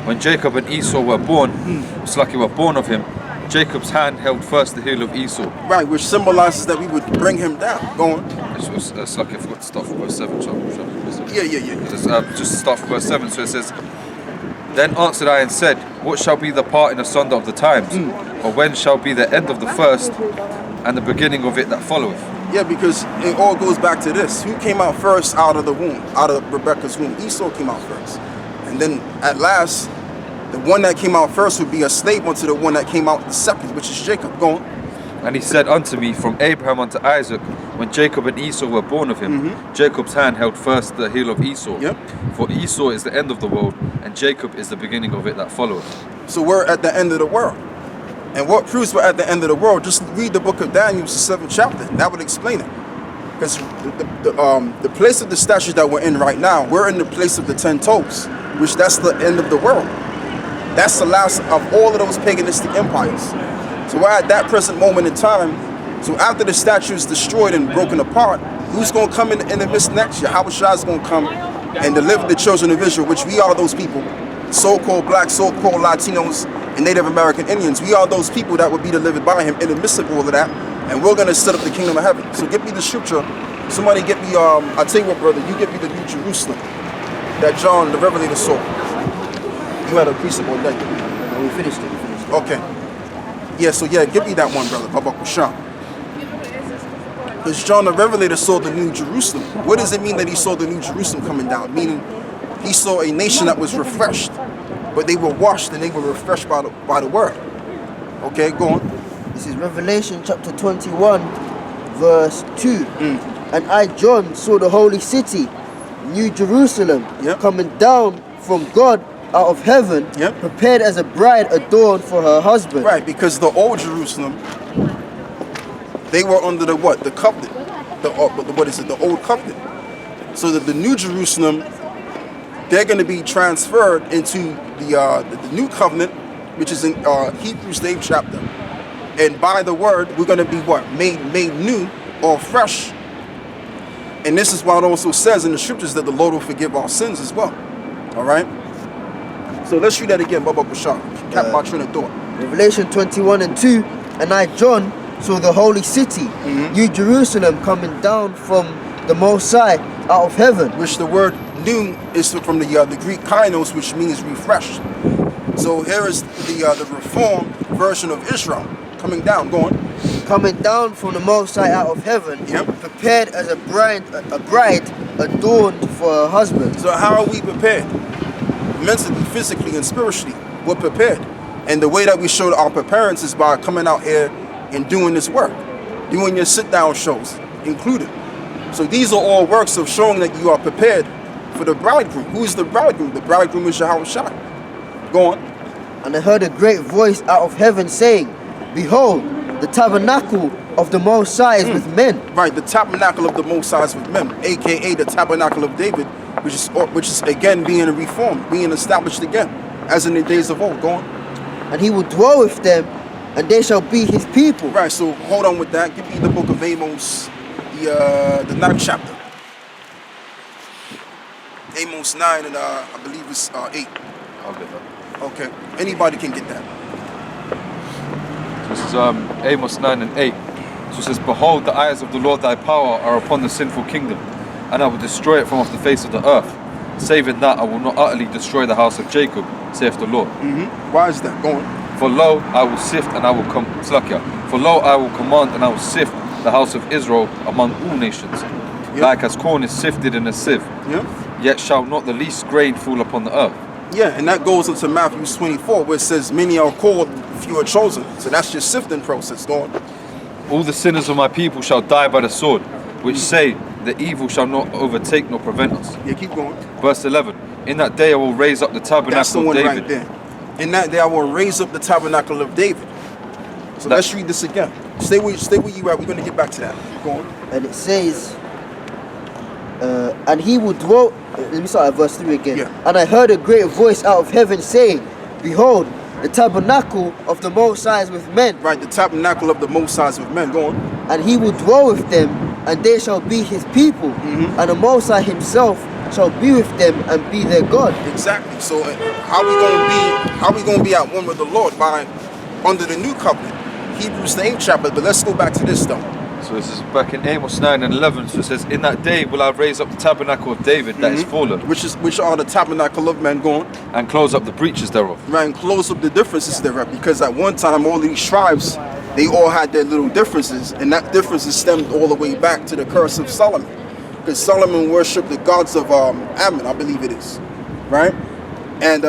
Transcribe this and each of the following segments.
when Jacob and Esau were born, were born of him, Jacob's hand held first the heel of Esau. Right, which symbolizes that we would bring him down. Go on. It's like I forgot to start from verse 7. Yeah. Just start from verse 7. So it says, Then answered I and said, What shall be the parting asunder of the times? Or when shall be the end of the first and the beginning of it that followeth? Yeah, because it all goes back to this. Who came out first out of the womb, out of Rebekah's womb? Esau came out first. And then at last, the one that came out first would be a slave unto the one that came out the second, which is Jacob. Go on. And he said unto me, From Abraham unto Isaac, when Jacob and Esau were born of him, Jacob's hand held first the heel of Esau. Yep. For Esau is the end of the world, and Jacob is the beginning of it that followeth. So we're at the end of the world. And what proves we're at the end of the world? Just read the book of Daniel, the 7th chapter. That would explain it. Because the place of the statue that we're in right now, we're in the place of the 10 toes, which that's the end of the world. That's the last of all of those paganistic empires. So we're at that present moment in time. So after the statue is destroyed and broken apart, who's going to come in the midst next year? Yahushua is going to come and deliver the children of Israel, which we are those people, so-called black, so-called Latinos, and Native American Indians. We are those people that will be delivered by him in the midst of all of that, and we're going to set up the kingdom of heaven. So get me the scripture. Somebody get me, I'll tell you what, brother, you get me the New Jerusalem that John the Revelator saw. You had a precept on that. No, we finished it. Okay. Yeah, so yeah, give me that one, brother, Baba Kushan. Because John the Revelator saw the New Jerusalem. What does it mean that he saw the New Jerusalem coming down? Meaning, he saw a nation that was refreshed, but they were washed and they were refreshed by the word. Okay, go on. This is Revelation chapter 21, verse 2. And I, John, saw the holy city, New Jerusalem, coming down from God out of heaven, prepared as a bride adorned for her husband. Right, because the old Jerusalem, they were under the what? The covenant. The old covenant. So that the New Jerusalem, they're going to be transferred into the new covenant, which is in Hebrews the 8th chapter. And by the word, we're going to be what? Made new or fresh. And this is why it also says in the scriptures that the Lord will forgive our sins as well. All right? So let's read that again, Baba Bashar. Cap my train of thought. Revelation 21 and 2. And I, John, saw the holy city, New Jerusalem, coming down from the Most High out of heaven. Which the word new is from the Greek kainos, which means refreshed. So here is the reformed version of Israel coming down. Go on. Coming down from the Most High out of heaven, prepared as a bride adorned for her husband. So how are we prepared? Mentally, physically, and spiritually, we're prepared. And the way that we show our preparedness is by coming out here and doing this work, doing your sit-down shows included. So these are all works of showing that you are prepared for the bridegroom. Who is the bridegroom? The bridegroom is Yahushua. Go on. And I heard a great voice out of heaven saying, Behold, the tabernacle of the Most High is with men. Right, the tabernacle of the Most High is with men, aka the tabernacle of David, which is again being reformed, being established again, as in the days of old. Go on. And he will dwell with them, and they shall be his people. Right, so hold on with that. Give me the book of Amos, the 9th chapter. Amos 9 and I believe it's 8. I'll get that. Okay, anybody can get that. This is Amos 9 and 8. So it says, Behold, the eyes of the Lord thy power are upon the sinful kingdom, and I will destroy it from off the face of the earth. Saving that I will not utterly destroy the house of Jacob, saith the Lord. Why is that? Go on. For lo, I will sift and I will For lo, I will command and I will sift the house of Israel among all nations, like as corn is sifted in a sieve. Yet shall not the least grain fall upon the earth. Yeah, and that goes into Matthew 24, where it says, many are called, few are chosen. So that's your sifting process. Go on. All the sinners of my people shall die by the sword, which say, the evil shall not overtake nor prevent us. Yeah, keep going. Verse 11. In that day I will raise up the tabernacle of David. Right there. In that day I will raise up the tabernacle of David. So let's read this again. Stay where you at. We're going to get back to that. Go on. And it says, and he will dwell. Let me start at verse 3 again. And I heard a great voice out of heaven saying, Behold, the tabernacle of the Most High is with men. Right, the tabernacle of the Most High is with men. Go on. And he will dwell with them, and they shall be his people. And the Most High himself shall be with them and be their God. Exactly. So how we gonna be at one with the Lord? By under the new covenant. Hebrews the 8th chapter. But let's go back to this though. So this is back in Amos 9 and 11. So it says, in that day will I raise up the tabernacle of David that is fallen, Which are the tabernacle of man gone, and close up the breaches thereof. right, and close up the differences thereof. Because at one time all of these tribes, they all had their little differences, and that differences stemmed all the way back to the curse of Solomon. Because Solomon worshipped the gods of Ammon, I believe it is, right? And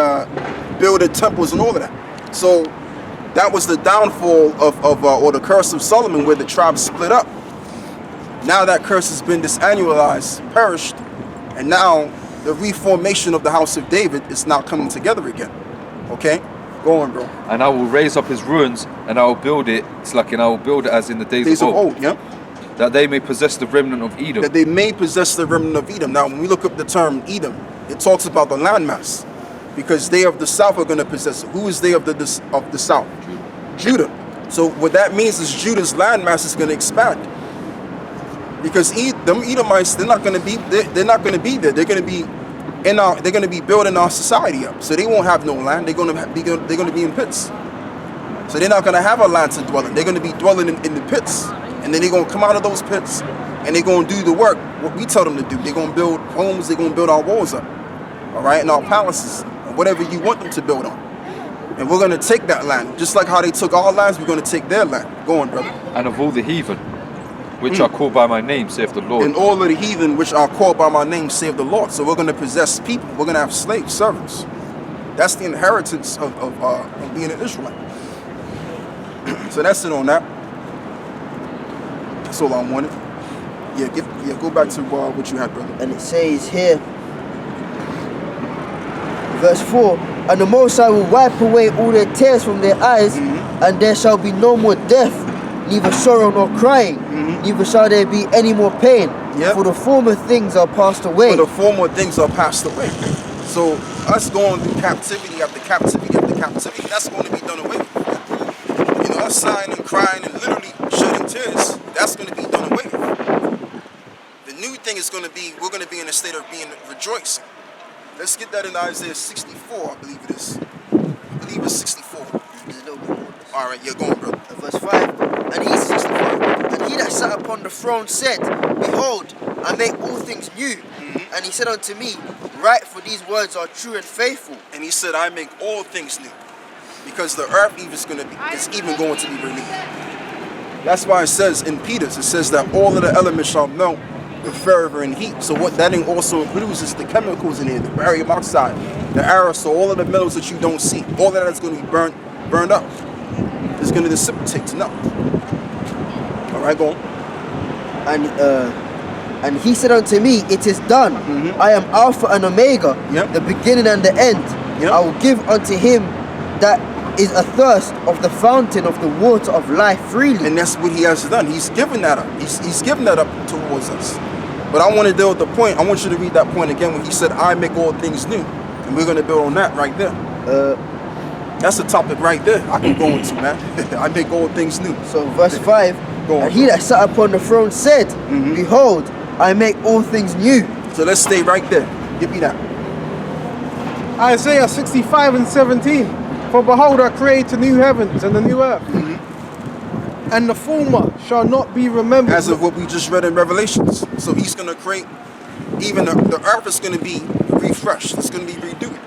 builded temples and all of that. So that was the downfall of or the curse of Solomon, where the tribes split up. Now that curse has been disannualized, perished, and now the reformation of the house of David is now coming together again. Okay? Go on, bro. And I will raise up his ruins, and I will build it. It's like, and I will build it as in the days of old. Yeah. That they may possess the remnant of Edom. That they may possess the remnant of Edom. Now, when we look up the term Edom, it talks about the landmass, because they of the south are going to possess it. Who is they of the south? Judah. So what that means is Judah's landmass is going to expand, because them Edomites, they're not going to be there. They're going to be they're going to be building our society up. So they won't have no land. They're going to be in pits. So they're not going to have a land to dwell in. They're going to be dwelling in the pits. And then they're going to come out of those pits and they're going to do the work, what we tell them to do. They're going to build homes. They're going to build our walls up. All right? And our palaces. And whatever you want them to build on. And we're going to take that land. Just like how they took our lands, we're going to take their land. Go on, brother. And of all the heathen, which are called by my name, saith the Lord. And all of the heathen which are called by my name, saith the Lord. So we're going to possess people. We're going to have slaves, servants. That's the inheritance of being an Israelite. So that's it on that. That's all I wanted. Go back to what you had, brother. And it says here, verse 4, and the Most High will wipe away all their tears from their eyes, and there shall be no more death, neither sorrow nor crying, neither shall there be any more pain, for the former things are passed away. For the former things are passed away. So us going through captivity after captivity after captivity, that's going to be done away with. You know, us sighing and crying and literally shedding tears, that's going to be done away with. The new thing is going to be, we're going to be in a state of being rejoicing. Let's get that in Isaiah 64, I believe it is. I believe it's 64. There's a little bit more. All right, go on, brother. Verse 5, and he 65, and he that sat upon the throne said, behold, I make all things new. And he said unto me, write, for these words are true and faithful. And he said, I make all things new, because the earth is even going to be renewed. That's why it says in Peter's, it says that all of the elements shall melt with fervor and heat. So what that also includes is the chemicals in here, the barium oxide, the aerosol, all of the metals that you don't see, all of that is going to be burned up. It's going to dissipate to nothing. All right, go on. And he said unto me, it is done. I am Alpha and Omega, the beginning and the end. I will give unto him that is athirst of the fountain of the water of life freely. And that's what he has done. He's given that up. He's given that up towards us. But I want to deal with the point. I want you to read that point again when he said, I make all things new. And we're going to build on that right there. That's a topic right there I can go into, man. I make all things new. So verse 5, and he that sat upon the throne said, behold, I make all things new. So let's stay right there. Give me that. Isaiah 65 and 17. For behold, I create a new heavens and a new earth. And the former shall not be remembered. As of what we just read in Revelations. So he's going to create, even the earth is going to be refreshed. It's going to be renewed.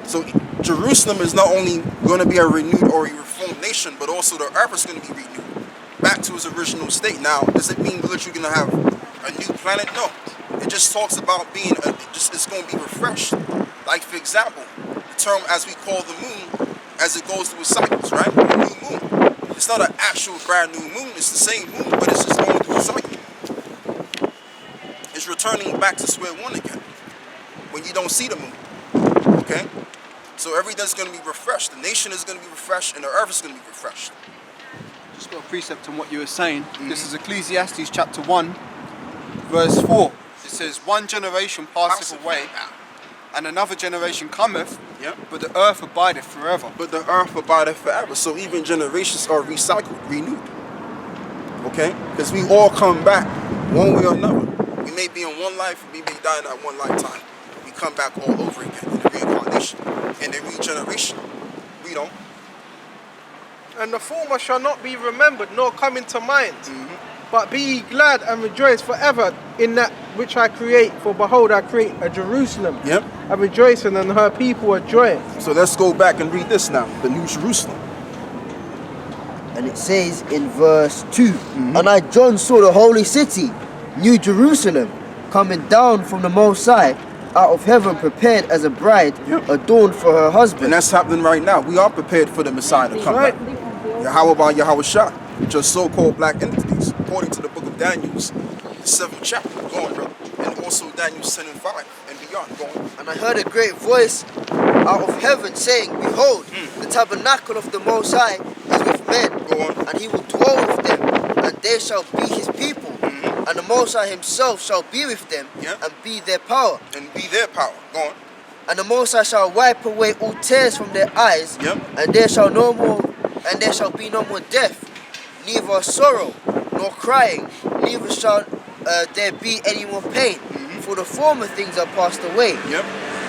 So Jerusalem is not only going to be a renewed or a reformed nation, but also the earth is going to be renewed back to its original state. Now, does it mean that you're going to have a new planet? No. It just talks about being, it's going to be refreshed. Like, for example, the term as we call the moon, as it goes through its cycles, right? A new moon. It's not an actual brand new moon. It's the same moon, but it's just going through a cycle. It's returning back to square one again when you don't see the moon. Okay? So everything's going to be refreshed. The nation is going to be refreshed, and the earth is going to be refreshed. Just got a precept on what you were saying. This is Ecclesiastes chapter 1, verse 4. It says, one generation passeth away, and another generation cometh, but the earth abideth forever. But the earth abideth forever. So even generations are recycled, renewed. Okay? Because we all come back one way or another. We may be in one life, we may die in that one lifetime. We come back all over again in the reincarnation and the regeneration. We don't. And the former shall not be remembered nor come into mind. But be ye glad and rejoice forever in that which I create. For behold, I create a Jerusalem, a rejoicing, and her people are joyous. So let's go back and read this now, the New Jerusalem. And it says in verse 2, And I, John, saw the holy city, New Jerusalem, coming down from the Most High, out of heaven, prepared as a bride, adorned for her husband. And that's happening right now. We are prepared for the Messiah to come back. Yahweh Yahweh Shah, just so-called black entities, according to the book of Daniel's 7th chapter. Go on, brother. And also Daniel's 10 and 5 and beyond. Go on. And I heard a great voice out of heaven saying, Behold, the tabernacle of the Most High is with men, Go on. and he will dwell with them, and they shall be his people. And the Most High himself shall be with them, and be their power. And be their power. Go on. And the Most High shall wipe away all tears from their eyes, and there shall be no more death, neither sorrow nor crying, neither shall there be any more pain, for the former things are passed away.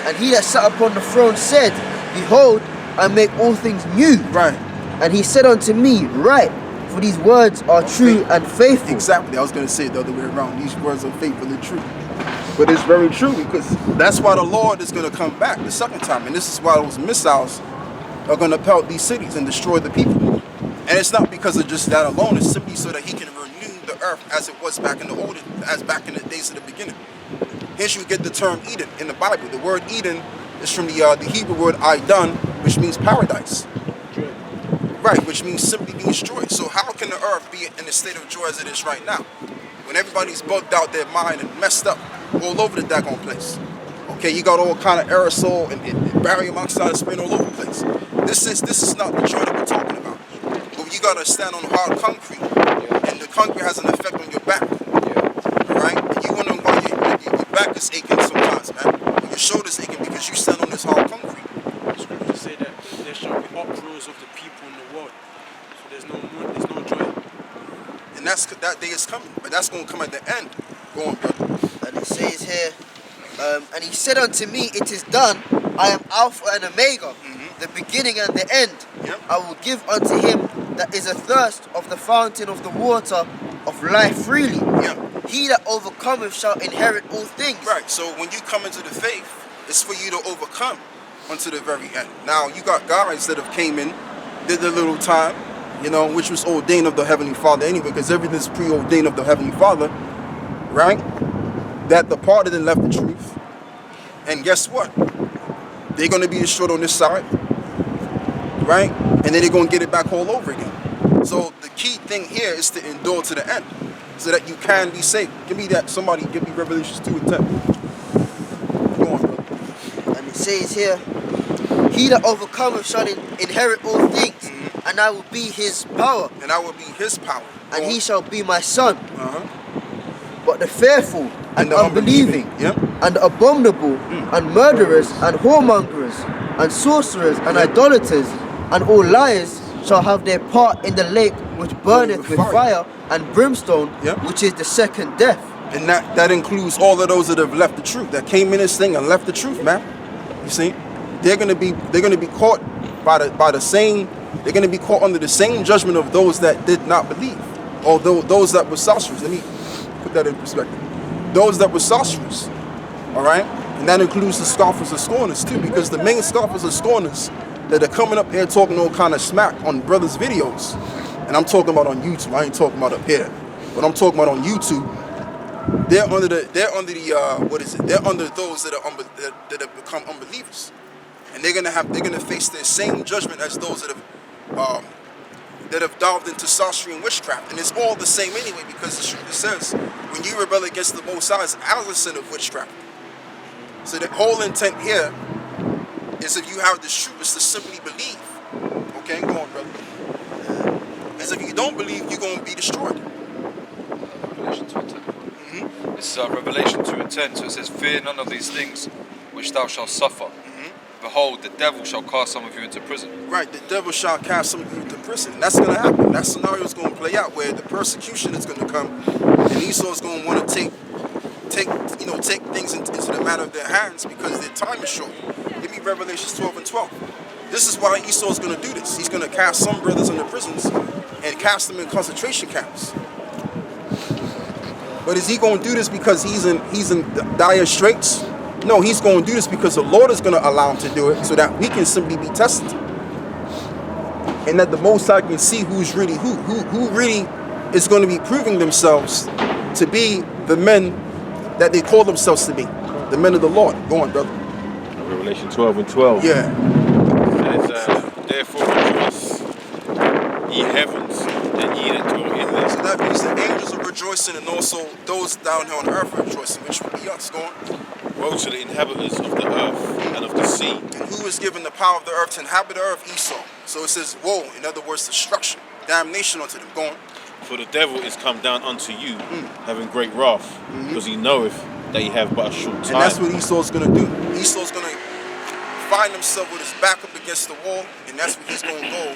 And he that sat upon the throne said, Behold, I make all things new. Right. And he said unto me, Write, for these words are true and faithful. Exactly. I was going to say it the other way around. These words are faithful and true. But it's very true, because that's why the Lord is going to come back the second time. And this is why those missiles are going to pelt these cities and destroy the people. And it's not because of just that alone. It's simply so that he can renew the earth as it was back in the days of the beginning. Hence you get the term Eden in the Bible. The word Eden is from the Hebrew word Aidan, which means paradise. Right, which means simply being destroyed. So how can the earth be in the state of joy as it is right now, when everybody's bugged out their mind and messed up all over the daggone place? Okay, you got all kind of aerosol and barium oxide spraying all over the place. This is not the joy that we're talking about. But you gotta stand on hard concrete, and the concrete has an effect on your back. Alright? And you wondering why your back is aching sometimes, man. Your shoulder's aching because you stand on this hard concrete. Scriptures say that there shall be uproars of the people in the world. So there's no joy. And that day is coming, but that's gonna come at the end. Go on, brother. And it says here, and he said unto me, It is done. I am Alpha and Omega, the beginning and the end. I will give unto him that is athirst of the fountain of the water of life freely. He that overcometh shall inherit all things. Right, so when you come into the faith, it's for you to overcome unto the very end. Now, you got guys that have came in, did a little time, which was ordained of the Heavenly Father anyway, because everything's preordained of the Heavenly Father, right? That departed and left the truth. And guess what? They're going to be destroyed on this side, right? And then they're going to get it back all over again. So the key thing here is to endure to the end, so that you can be saved. Give me that. Somebody give me Revelations 2 and 10. Go on, brother. And it says here, He that overcometh shall inherit all things, and I will be his power. And I will be his power. And he shall be my son. But the fearful and unbelieving, and the abominable, and murderers, and whoremongers, and sorcerers, and idolaters, and all liars shall have their part in the lake which burneth with fire and brimstone, which is the second death. And that includes all of those that have left the truth, that came in this thing and left the truth, man. You see, they're gonna be caught by the same. They're gonna be caught under the same judgment of those that did not believe, or those that were sorcerers. Let me put that in perspective. Those that were sorcerers, all right, and that includes the scoffers and scorners too, because the main scoffers and scorners that are coming up here talking all kind of smack on brothers' videos, and I'm talking about on YouTube. I ain't talking about up here, but I'm talking about on YouTube. They're under those that have become unbelievers, and they're gonna face the same judgment as those that have delved into sorcery and witchcraft. And it's all the same anyway, because the scripture says when you rebel against the Most High, it's as a sin of witchcraft. So the whole intent here is, if you have the truth, is to simply believe. Okay, go on, brother. As if you don't believe, you're gonna be destroyed. Revelation 2 and 10. This is Revelation 2 and 10. So it says, "Fear none of these things which thou shalt suffer. Behold, the devil shall cast some of you into prison." Right, the devil shall cast some of you into prison. That's going to happen. That scenario is going to play out, where the persecution is going to come, and Esau is going to want to take take things into the matter of their hands because their time is short. Give me Revelation 12 and 12. This is why Esau's going to do this. He's going to cast some brothers into prisons and cast them in concentration camps. But is he going to do this because he's in dire straits? No, he's going to do this because the Lord is going to allow him to do it so that we can simply be tested. And that the Most High can see who's really who really is going to be proving themselves to be the men that they call themselves to be, the men of the Lord. Go on, brother. Revelation 12 and 12. Yeah. It says, therefore rejoice, ye heavens, and ye that dwell in them. So that means the angels are rejoicing and also those down here on earth are rejoicing, which would be us. Go on. Woe to the inhabitants of the earth and of the sea. And who is given the power of the earth to inhabit the earth? Esau. So it says woe, in other words, destruction, damnation unto them. Go on. For the devil is come down unto you, having great wrath, because he knoweth that he have but a short time. And that's what Esau's going to do. Esau's going to find himself with his back up against the wall, and that's what he's going to go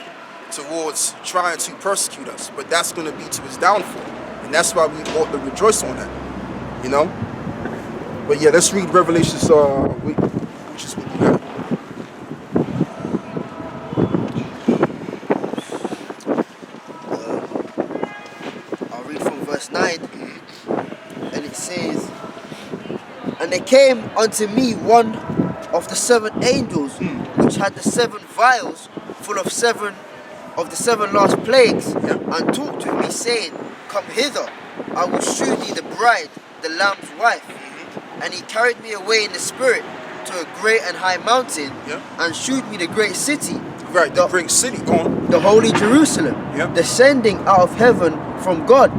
towards trying to persecute us. But that's going to be to his downfall. And that's why we ought to rejoice on that. You know? But yeah, let's read Revelations, which is what we got. I'll read from verse 9. And it says, and there came unto me one of the 7 angels, which had the 7 vials full of the 7 last plagues, and talked with me, saying, come hither, I will shew thee the bride, the Lamb's wife. And he carried me away in the spirit to a great and high mountain, and shewed me the great city. Right, the great city, go on. The holy Jerusalem, descending out of heaven from God,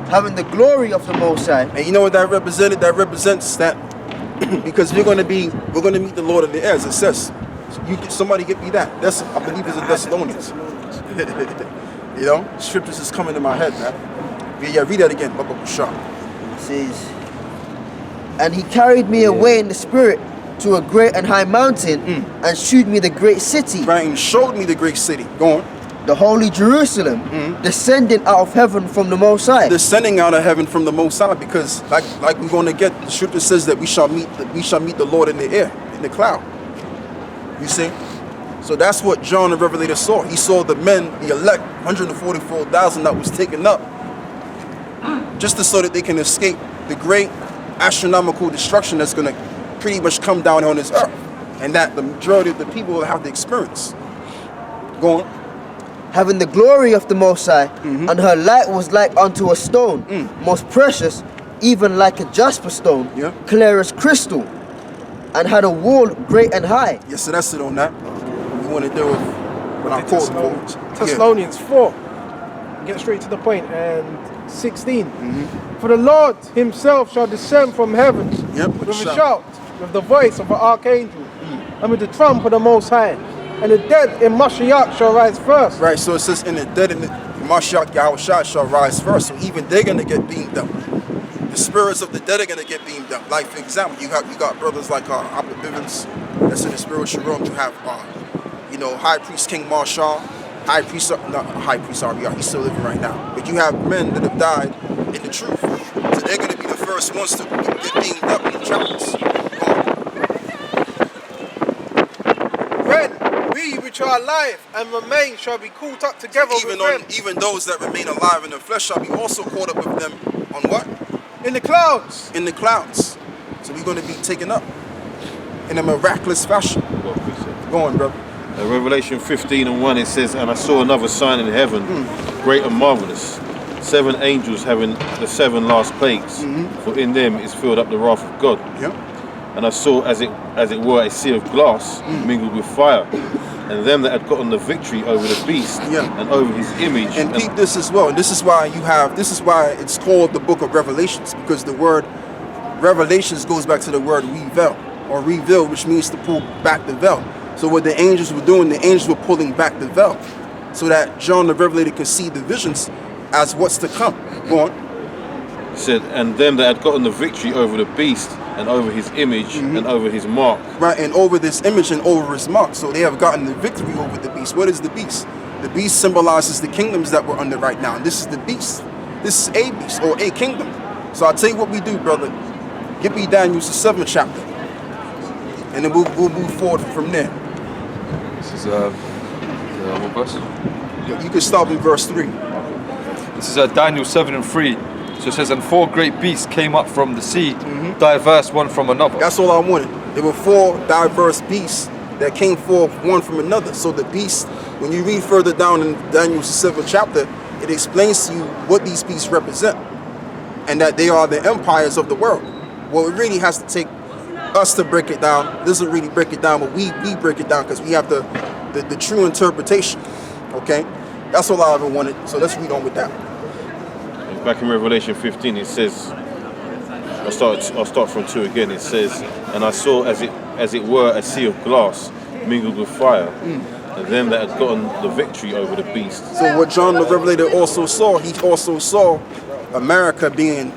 having the glory of the Most High. And you know what that represented? That represents that because we're going to meet the Lord in the air, as it says. Somebody get me that. That's, I believe it's in Thessalonians. You know, scriptures is coming to my head, man. Yeah, read that again. It says, and he carried me away in the spirit to a great and high mountain, and shewed me the great city. Right, and showed me the great city. Go on. The holy Jerusalem, descending out of heaven from the Most High. Descending out of heaven from the Most High, because like we're going to get, the scripture says that we shall meet the Lord in the air, in the cloud. You see? So that's what John the Revelator saw. He saw the men, the elect, 144,000 that was taken up, just so that they can escape the great astronomical destruction that's going to pretty much come down on this earth, and that the majority of the people will have to experience. Go on. Having the glory of the Most High, and her light was like unto a stone, most precious, even like a jasper stone, clear as crystal, and had a wall great and high. Yes, so that's it on that. We want to deal with what I'm calling Thessalonians 4. Get straight to the point. And 16. For the Lord himself shall descend from heaven with a shout, with the voice of an archangel, and with the trump of the Most High. And the dead in Mashiach shall rise first. Right, so it says, in the dead in the Mashiach Yahushua shall rise first. So even they're going to get beamed up. The spirits of the dead are going to get beamed up. Like, for example, you got brothers like Abba Bivens, that's in the spiritual realm. You have, High Priest King Marshall, he's still living right now. But you have men that have died in the truth. So they're going to be the first ones to get beamed up in the chapels. We which are alive and remain shall be caught up together with them. Even those that remain alive in the flesh shall be also caught up with them on what? In the clouds. In the clouds. So we're going to be taken up in a miraculous fashion. Go on, brother. Revelation 15 and 1, it says, and I saw another sign in heaven, great and marvelous, 7 angels having the 7 last plagues, for in them is filled up the wrath of God. And I saw as it were a sea of glass mingled with fire, and them that had gotten the victory over the beast and over his image. And keep this as well. And this is why it's called the book of Revelations, because the word Revelations goes back to the word reveal, which means to pull back the veil. So what the angels were doing, the angels were pulling back the veil, so that John the Revelator could see the visions as what's to come. Go on. It said, and them that had gotten the victory over the beast and over his image and over his mark. Right, and over this image and over his mark. So they have gotten the victory over the beast. What is the beast? The beast symbolizes the kingdoms that we're under right now. And this is the beast. This is a beast or a kingdom. So I'll tell you what we do, brother. Give me Daniel's 7th chapter. And then we'll move forward from there. This is what verse? You can start with verse 3. This is Daniel 7:3. So it says, and 4 great beasts came up from the sea, diverse one from another. That's all I wanted. There were 4 diverse beasts that came forth one from another. So the beasts, when you read further down in Daniel's 7th chapter, it explains to you what these beasts represent and that they are the empires of the world. Well, it really has to take us to break it down. This doesn't really break it down, but we break it down because we have the true interpretation. Okay? That's all I ever wanted. So let's read on with that. Back in Revelation 15, it says, I'll start from 2 again. It says, and I saw as it were a sea of glass mingled with fire, and them that had gotten the victory over the beast. So what John the Revelator also saw, he also saw America being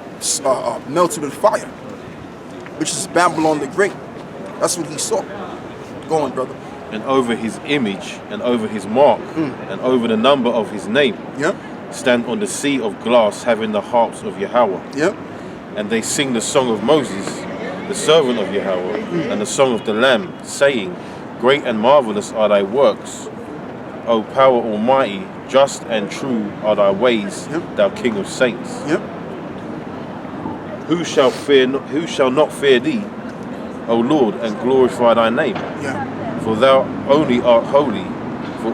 melted with fire, which is Babylon the Great. That's what he saw. Go on, brother. And over his image, and over his mark, and over the number of his name, stand on the sea of glass, having the harps of Yahweh. And they sing the song of Moses, the servant of Yahweh, and the song of the Lamb, saying, great and marvelous are thy works, O power almighty, just and true are thy ways, thou King of saints. Who shall not fear thee, O Lord, and glorify thy name? For thou only art holy, for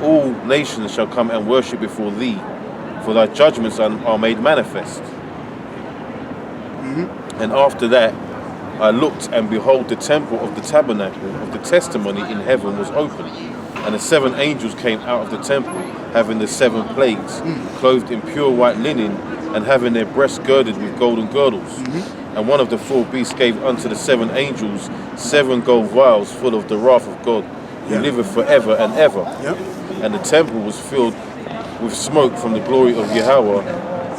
all nations shall come and worship before thee, for thy judgments are made manifest. And after that I looked, and behold, the temple of the tabernacle of the testimony in heaven was open, and the 7 angels came out of the temple, having the 7 plagues, clothed in pure white linen, and having their breasts girded with golden girdles. And one of the 4 beasts gave unto the 7 angels 7 gold vials full of the wrath of God, who liveth forever and ever. And the temple was filled with smoke from the glory of Yahweh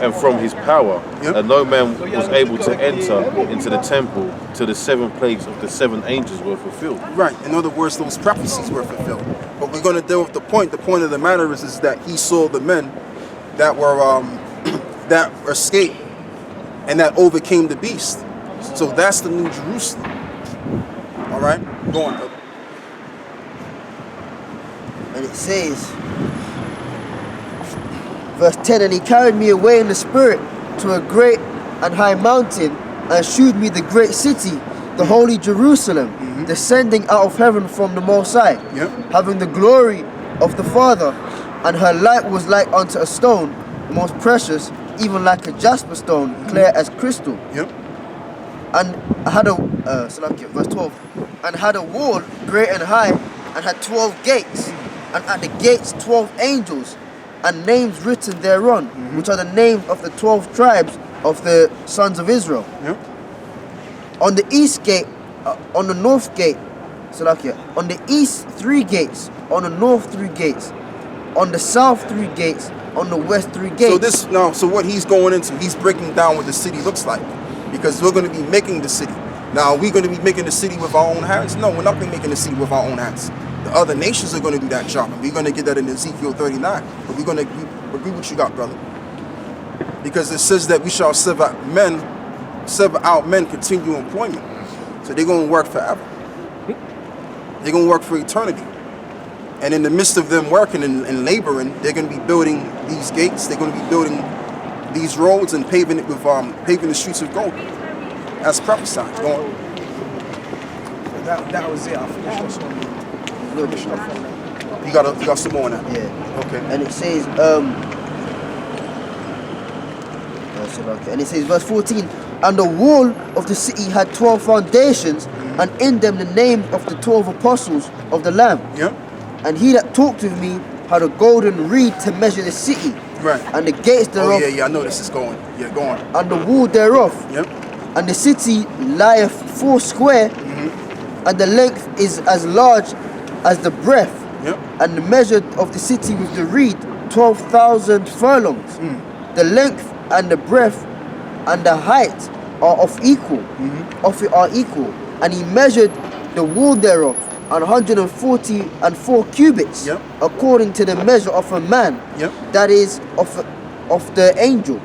and from his power, and no man was able to enter into the temple till the 7 plagues of the 7 angels were fulfilled. Right. In other words, those prophecies were fulfilled. But we're going to deal with the point. The point of the matter is that he saw the men that were that escaped and that overcame the beast. So that's the New Jerusalem. All right? Go on, brother. And it says, verse 10, and he carried me away in the spirit to a great and high mountain, and shewed me the great city, the holy Jerusalem, descending out of heaven from the Most High, having the glory of the Father, and her light was like unto a stone, most precious, even like a jasper stone, clear as crystal. And had a verse 12, and had a wall great and high, and had 12 gates, and at the gates 12 angels, and names written thereon, which are the names of the 12 tribes of the sons of Israel. On the east gate, on the north gate, on the east 3 gates, on the north 3 gates, on the south 3 gates, on the west 3 gates. So what he's going into, he's breaking down what the city looks like, because we're going to be making the city. Now, are we going to be making the city with our own hands? No, we're not going to be making the city with our own hands. The other nations are going to do that job, and we're going to get that in Ezekiel 39. But we're going to agree what you got, brother, because it says that we shall sever out men continual employment. So they're going to work forever. They're going to work for eternity. And in the midst of them working and laboring, they're going to be building these gates. They're going to be building these roads and paving it with paving the streets with gold. That's prophesied. Go on. That was it. I finished this one. You got some more on that? Yeah. Okay. And it says, and it says, verse 14, and the wall of the city had 12 foundations, and in them the names of the 12 apostles of the Lamb. And he that talked with me had a golden reed to measure the city. Right. And the gates thereof. Oh yeah, I know this is going. Yeah, go on. And the wall thereof. And the city lieth 4 square, and the length is as large as the breadth. And the measure of the city with the reed 12,000 furlongs. The length and the breadth and the height are of equal. Of it are equal. And he measured the wall thereof 144 cubits, according to the measure of a man, that is of the angel.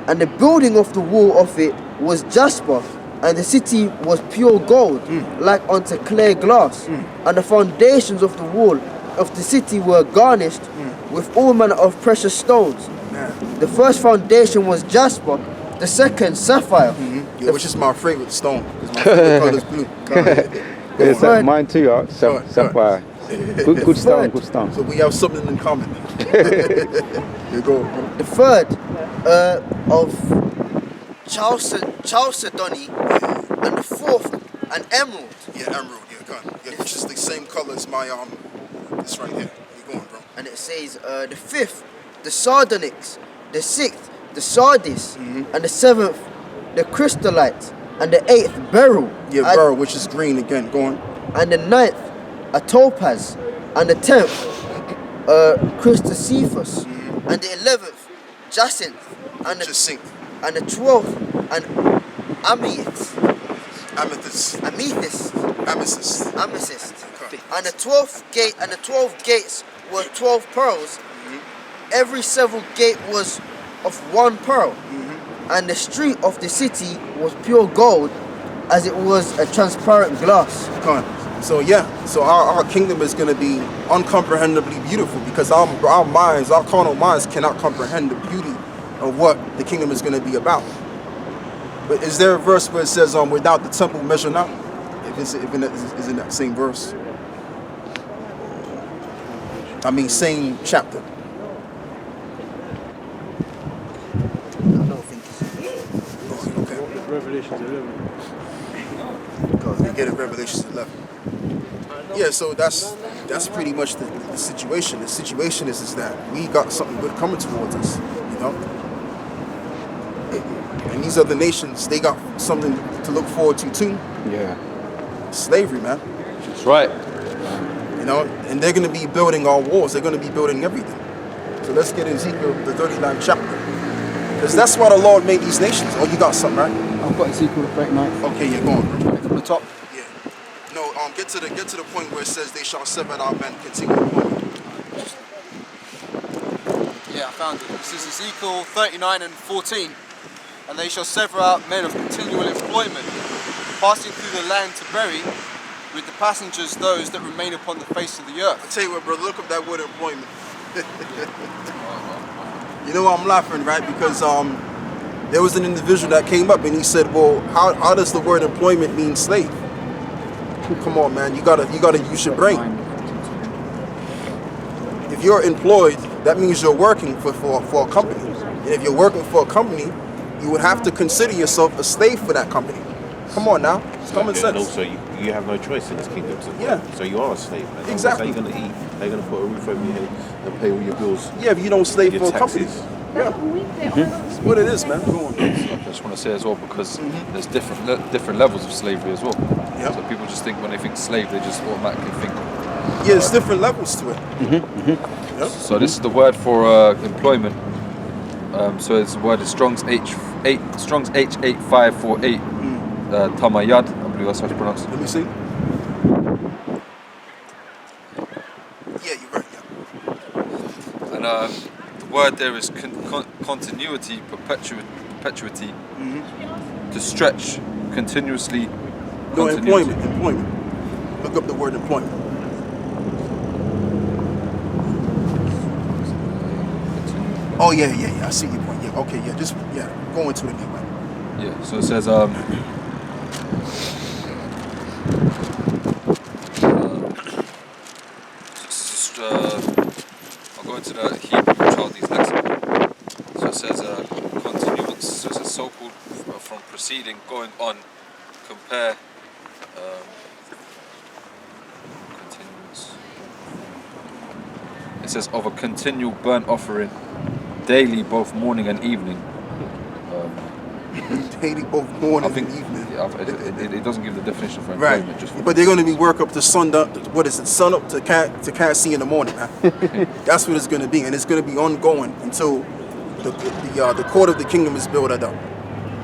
And the building of the wall of it was jasper, and the city was pure gold, like unto clear glass. And the foundations of the wall of the city were garnished with all manner of precious stones. The first foundation was jasper, the second sapphire. Yeah, which is my favorite stone, because my favorite color is blue. Yes, Third- mine too, sapphire. Good stone, good stone. So we have something in common. You go. The third of chalcedony, and the fourth an emerald. Yeah, emerald. Yeah, go on. Yeah, which is the same color as my this right here. You going, bro? And it says the fifth the sardonyx, the sixth the sardis, and the seventh the crystallite, and the eighth beryl. Yeah, beryl, which is green again. Go on. And the ninth a topaz, and the 10th Chrysocephus, and the 11th jacinth, and the Jacinth. and the 12th an amethyst, Amethyst. amethyst, Amethyst. Okay. and the 12th gate, and the 12 gates were 12 pearls. Every several gate was of one pearl, and the street of the city was pure gold, as it was a transparent glass. Come on. So yeah, so our kingdom is going to be uncomprehendibly beautiful, because our minds, our carnal minds cannot comprehend the beauty of what the kingdom is going to be about. But is there a verse where it says, without the temple measure not? Is in that same verse? I mean, same chapter. I don't think it's Okay. Revelations 11. We get it, Revelations 11. Yeah, so that's pretty much the situation. The situation is that we got something good coming towards us, you know. And these other nations, they got something to look forward to too. Yeah. Slavery, man. That's right. You know, and they're going to be building our walls. They're going to be building everything. So let's get Ezekiel, the 39th chapter. Because that's why the Lord made these nations. Oh, you got something, right? I've got Ezekiel the 39th. Okay, you're going. From the top. Yeah. No, get to the point where it says they shall sever our men continue employment. Yeah, I found it. This is Ezekiel 39 and 14. And they shall sever out men of continual employment, passing through the land to bury, with the passengers those that remain upon the face of the I earth. tell you what, brother, look up that word employment. You know why I'm laughing, right? Because there was an individual that came up and he said, well, how does the word employment mean slave? Come on, man, you gotta use your brain. If you're employed, that means you're working for a company. And if you're working for a company, you would have to consider yourself a slave for that company. Come on now, it's common sense. And also, you have no choice in this kingdom. Yeah. So you are a slave. Man. Exactly. How are you going to eat? How are you going to put a roof over your head and pay all your bills? Yeah, but you don't slave your for a company. taxes? Yeah. It's what it is, man. Go on. I just want to say as well, because there's different levels of slavery as well. Yeah. So people just think when they think slave, they just automatically think. Yeah, there's different levels to it. Yep. So this is the word for employment. So it's the word is Strong's H8548. Tamayad, I believe that's how it's pronounced. Let me see. Yeah, you're right. Yeah. And the word there is continuity, perpetuity, to stretch, continuously. No, continuity. employment. Look up the word employment. Oh yeah. I see your point. Yeah. Okay. Yeah. Just go into it anyway. Yeah. So it says I'll go into the Hebrew Chaldees lexicon. So it says continuance. So it says so-called from proceeding, going on. Compare. Continuance. It says of a continual burnt offering, daily, both morning and evening. Daily, both morning I think and evening. it doesn't give the definition for Right. employment. Just But they're going to be work up to sun up. What is it? Sun up to can't see in the morning, man. That's what it's going to be, and it's going to be ongoing until the court of the kingdom is built up.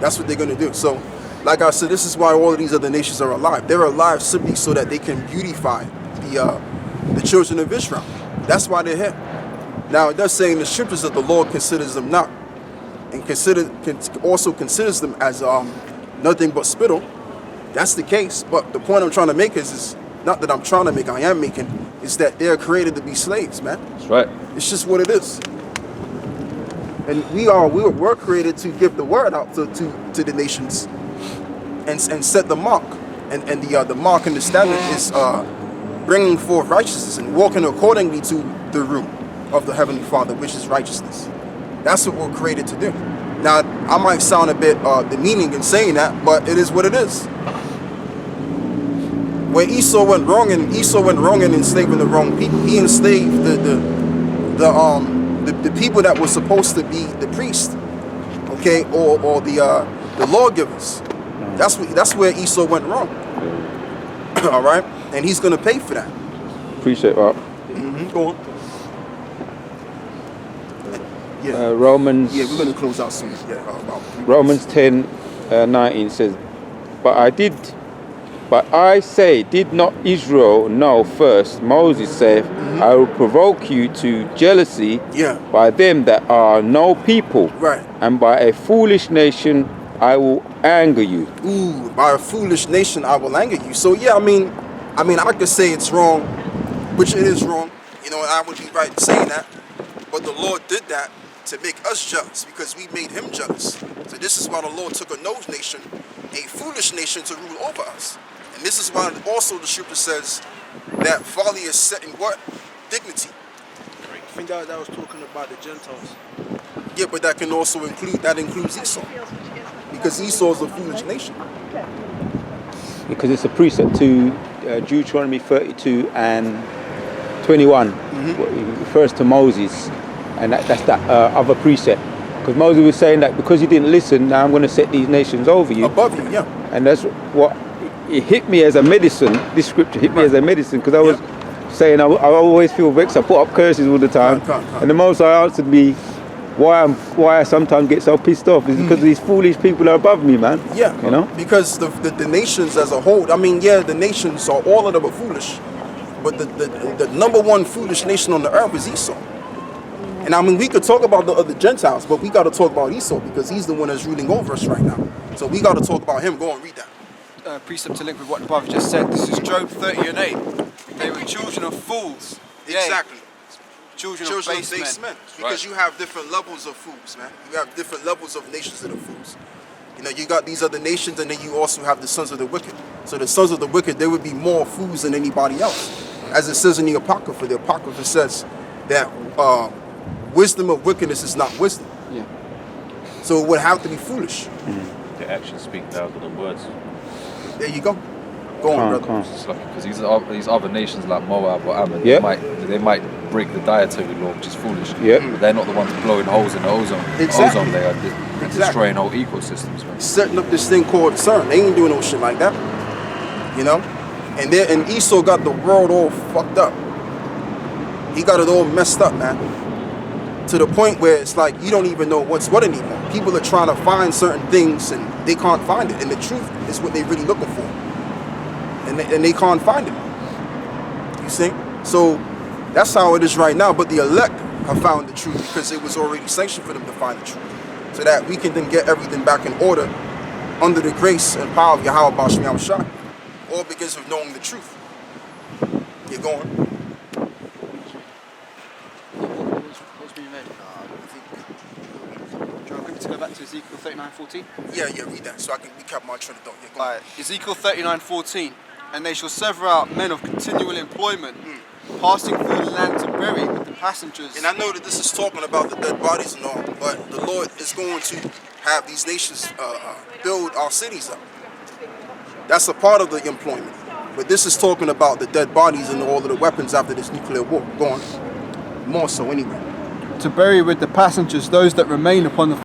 That's what they're going to do. So, like I said, this is why all of these other nations are alive. They're alive simply so that they can beautify the children of Israel. That's why they're here. Now, it does say in the scriptures that the Lord considers them not. and also considers them as nothing but spittle, that's the case. But the point I'm trying to make is not that I'm trying to make, I am making, is that they're created to be slaves, man. That's right. It's just what it is. And we're created to give the word out to the nations and set the mark. And the mark and the standard is bringing forth righteousness and walking accordingly to the rule of the Heavenly Father, which is righteousness. That's what we're created to do. Now, I might sound a bit demeaning in saying that, but it is what it is. Where Esau went wrong in enslaving the wrong people, he enslaved the people that were supposed to be the priest, okay, or the lawgivers. That's where Esau went wrong. All right, and he's gonna pay for that. Appreciate that. Go on. Yeah. Romans. Yeah, we're gonna close out soon. Yeah. Romans 10:19 says, But I say, did not Israel know first? Moses saith, I will provoke you to jealousy by them that are no people, right, and by a foolish nation I will anger you. Ooh, by a foolish nation I will anger you. So yeah, I mean, I could say it's wrong, which it is wrong, and I would be right in saying that. But the Lord did that to make us jealous because we made him jealous. So this is why the Lord took a no nation, a foolish nation, to rule over us. And this is why also the scripture says that folly is set in what? Dignity. I think that was talking about the Gentiles. Yeah, but that includes Esau. Because Esau is a foolish nation. Because it's a precept to Deuteronomy 32 and 21. It refers to Moses, and that's that other precept. Because Moses was saying that because you didn't listen, now I'm going to set these nations over you. Above you, yeah. And that's what it hit me as a medicine. This scripture hit me as a medicine because I was saying I always feel vexed. I put up curses all the time, and the most I answered me why I sometimes get so pissed off is because these foolish people are above me, man. Yeah, because the nations as a whole. I mean, yeah, the nations are all of them are foolish, but the number one foolish nation on the earth is Esau. And I mean, we could talk about the other Gentiles, but we got to talk about Esau because he's the one that's ruling over us right now. So we got to talk about him. Go and read that. Precept to link with what the brother just said. This is Job 30:8. They were children of fools. Exactly. Children of base men. Because you have different levels of fools, man. You have different levels of nations that are fools. You got these other nations, and then you also have the sons of the wicked. So the sons of the wicked, they would be more fools than anybody else. As it says in the Apocrypha says that wisdom of wickedness is not wisdom. Yeah. So it would have to be foolish. The actions speak louder than words. There you go. Go on, brother. Because these other nations like Moab or Ammon, they might break the dietary law, which is foolish. Yeah. But they're not the ones blowing holes in the ozone layer and destroying whole ecosystems, man. Setting up this thing called CERN. They ain't doing no shit like that. And Esau got the world all fucked up. He got it all messed up, man. To the point where it's like you don't even know what's what anymore. People are trying to find certain things and they can't find it. And the truth is what they're really looking for. And they can't find it. You see? So that's how it is right now. But the elect have found the truth because it was already sanctioned for them to find the truth. So that we can then get everything back in order under the grace and power of Yahweh Bashmi Shah. All because of knowing the truth. You're going. What's being read? Do you want me to go back to Ezekiel 39:14? Yeah, read that so I can recap my train of thought. Yeah, Alright, Ezekiel 39:14. And they shall sever out men of continual employment, passing through the land to bury with the passengers. And I know that this is talking about the dead bodies and all, but the Lord is going to have these nations build our cities up. That's a part of the employment. But this is talking about the dead bodies and all of the weapons after this nuclear war. Go on. More so anyway. To bury with the passengers those that remain upon the